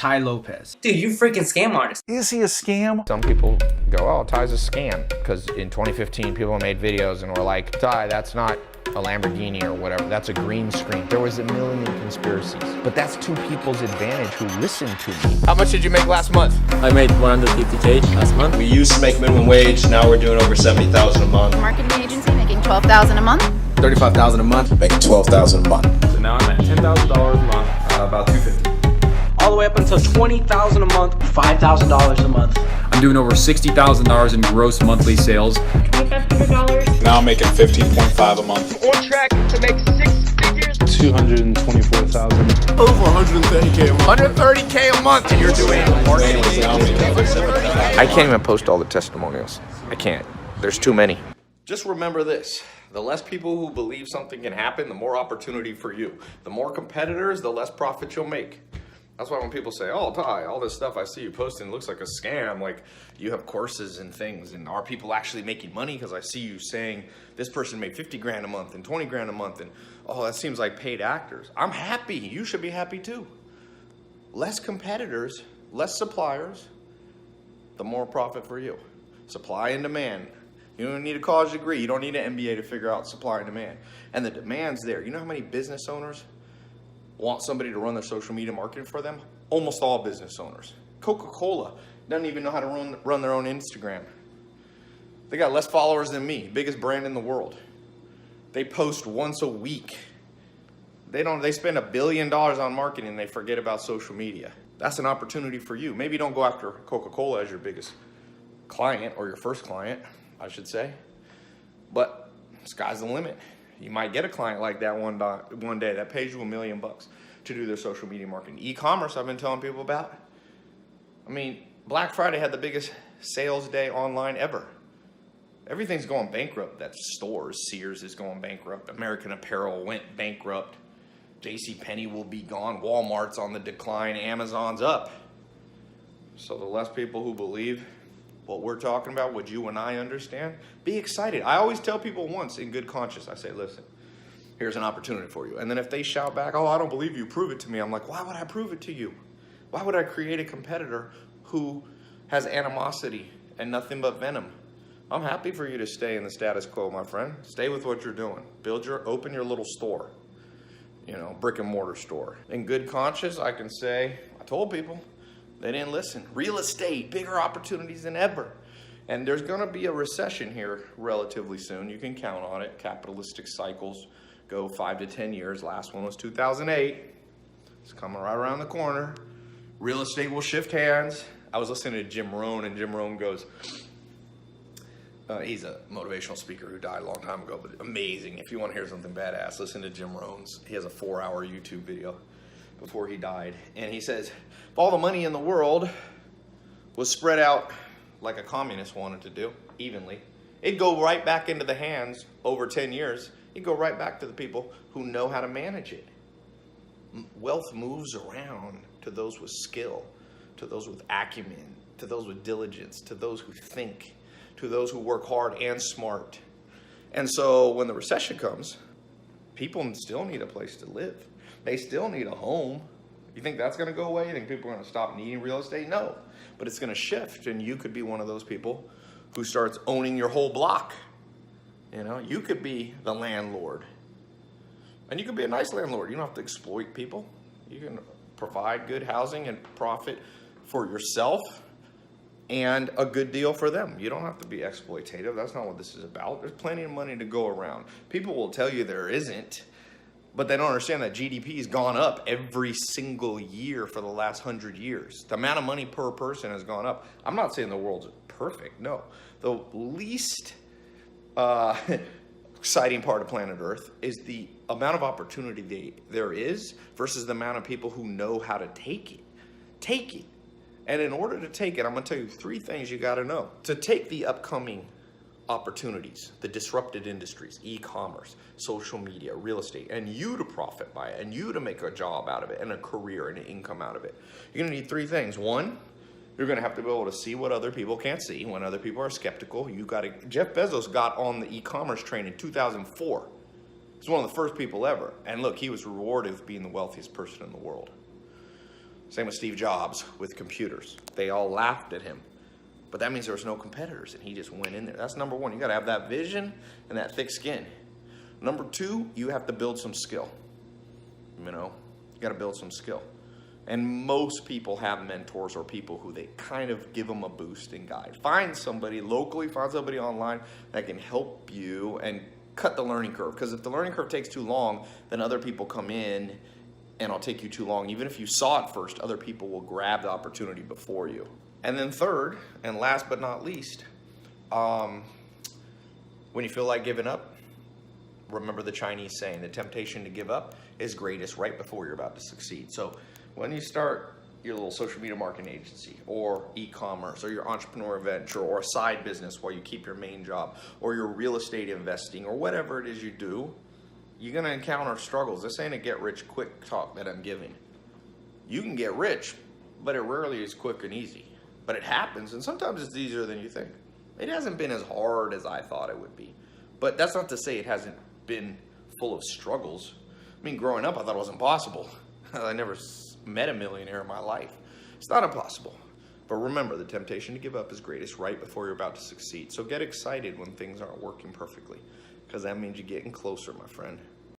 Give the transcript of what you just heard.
Tai Lopez. Dude, you freaking scam artist. Is he a scam? Some people go, oh, Tai's a scam. Because in 2015, people made videos and were like, Tai, that's not a Lamborghini or whatever. That's a green screen. There was a million conspiracies. But that's to people's advantage who listen to me. How much did you make last month? I made 150K last month. We used to make minimum wage. Now we're doing over 70,000 a month. Marketing agency making 12,000 a month. 35,000 a month. Making 12,000 a month. So now I'm at $10,000 a month. About 250. All the way up until $20,000 a month, $5,000 a month. I'm doing over $60,000 in gross monthly sales. $2,500. Now I'm making 15.5 a month. On track to make 6 figures. 224,000. Over 130K a month. 130K a month, and you're doing marketing. I can't even post all the testimonials. I can't. There's too many. Just remember this. The less people who believe something can happen, the more opportunity for you. The more competitors, the less profit you'll make. That's why when people say, oh, Tai, all this stuff I see you posting looks like a scam, like you have courses and things, and are people actually making money? Because I see you saying this person made 50 grand a month and 20 grand a month, and oh, that seems like paid actors. I'm happy. You should be happy too. Less competitors, less suppliers, the more profit for you. Supply and demand. You don't need a college degree. You don't need an MBA to figure out supply and demand. And the demand's there. You know how many business owners want somebody to run their social media marketing for them? Almost all business owners. Coca-Cola doesn't even know how to run their own Instagram. They got less followers than me, biggest brand in the world. They post once a week. They spend $1 billion on marketing and they forget about social media. That's an opportunity for you. Maybe don't go after Coca-Cola as your biggest client, or your first client, I should say. But sky's the limit. You might get a client like that one day that pays you $1 million to do their social media marketing. E-commerce, I've been telling people about. I mean, Black Friday had the biggest sales day online ever. Everything's going bankrupt. That's stores. Sears is going bankrupt. American Apparel went bankrupt. JCPenney will be gone. Walmart's on the decline. Amazon's up. So the less people who believe what we're talking about, what you and I understand, be excited. I always tell people once in good conscience, I say, listen, here's an opportunity for you. And then if they shout back, oh, I don't believe you, prove it to me. I'm like, why would I prove it to you? Why would I create a competitor who has animosity and nothing but venom? I'm happy for you to stay in the status quo, my friend. Stay with what you're doing. Open your little store, brick and mortar store. In good conscience, I can say, I told people, they didn't listen. Real estate, bigger opportunities than ever. And there's going to be a recession here relatively soon. You can count on it. Capitalistic cycles go 5 to 10 years. Last one was 2008. It's coming right around the corner. Real estate will shift hands. I was listening to Jim Rohn, and Jim Rohn goes, he's a motivational speaker who died a long time ago, but amazing. If you want to hear something badass, listen to Jim Rohn's. He has a 4-hour YouTube video before he died. And he says, if all the money in the world was spread out like a communist wanted to do, evenly, it'd go right back into the hands over 10 years. It'd go right back to the people who know how to manage it. Wealth moves around to those with skill, to those with acumen, to those with diligence, to those who think, to those who work hard and smart. And so when the recession comes, people still need a place to live. They still need a home. You think that's going to go away? You think people are going to stop needing real estate? No. But it's going to shift, and you could be one of those people who starts owning your whole block. You could be the landlord. And you could be a nice landlord. You don't have to exploit people. You can provide good housing and profit for yourself and a good deal for them. You don't have to be exploitative. That's not what this is about. There's plenty of money to go around. People will tell you there isn't. But they don't understand that GDP has gone up every single year for the last 100 years. The amount of money per person has gone up. I'm not saying the world's perfect, no. The least exciting part of planet Earth is the amount of opportunity there is versus the amount of people who know how to take it. Take it. And in order to take it, I'm going to tell you 3 things you got to know. To take the upcoming opportunities, the disrupted industries, e-commerce, social media, real estate, and you to profit by it, and you to make a job out of it, and a career and an income out of it. You're going to need 3 things. 1, you're going to have to be able to see what other people can't see. When other people are skeptical, Jeff Bezos got on the e-commerce train in 2004. He's one of the first people ever. And look, he was rewarded with being the wealthiest person in the world. Same with Steve Jobs with computers. They all laughed at him. But that means there was no competitors and he just went in there. That's number one. You gotta have that vision and that thick skin. Number two, you have to build some skill. You know, you gotta build some skill. And most people have mentors or people who they kind of give them a boost and guide. Find somebody locally, find somebody online that can help you and cut the learning curve. Because if the learning curve takes too long, then other people come in and it'll take you too long. Even if you saw it first, other people will grab the opportunity before you. And then third, and last but not least, when you feel like giving up, remember the Chinese saying, the temptation to give up is greatest right before you're about to succeed. So when you start your little social media marketing agency or e-commerce or your entrepreneur venture or a side business while you keep your main job or your real estate investing or whatever it is you do, you're gonna encounter struggles. This ain't a get rich quick talk that I'm giving. You can get rich, but it rarely is quick and easy. But it happens, and sometimes it's easier than you think. It hasn't been as hard as I thought it would be. But that's not to say it hasn't been full of struggles. I mean, growing up, I thought it was impossible. I never met a millionaire in my life. It's not impossible. But remember, the temptation to give up is greatest right before you're about to succeed. So get excited when things aren't working perfectly, because that means you're getting closer, my friend.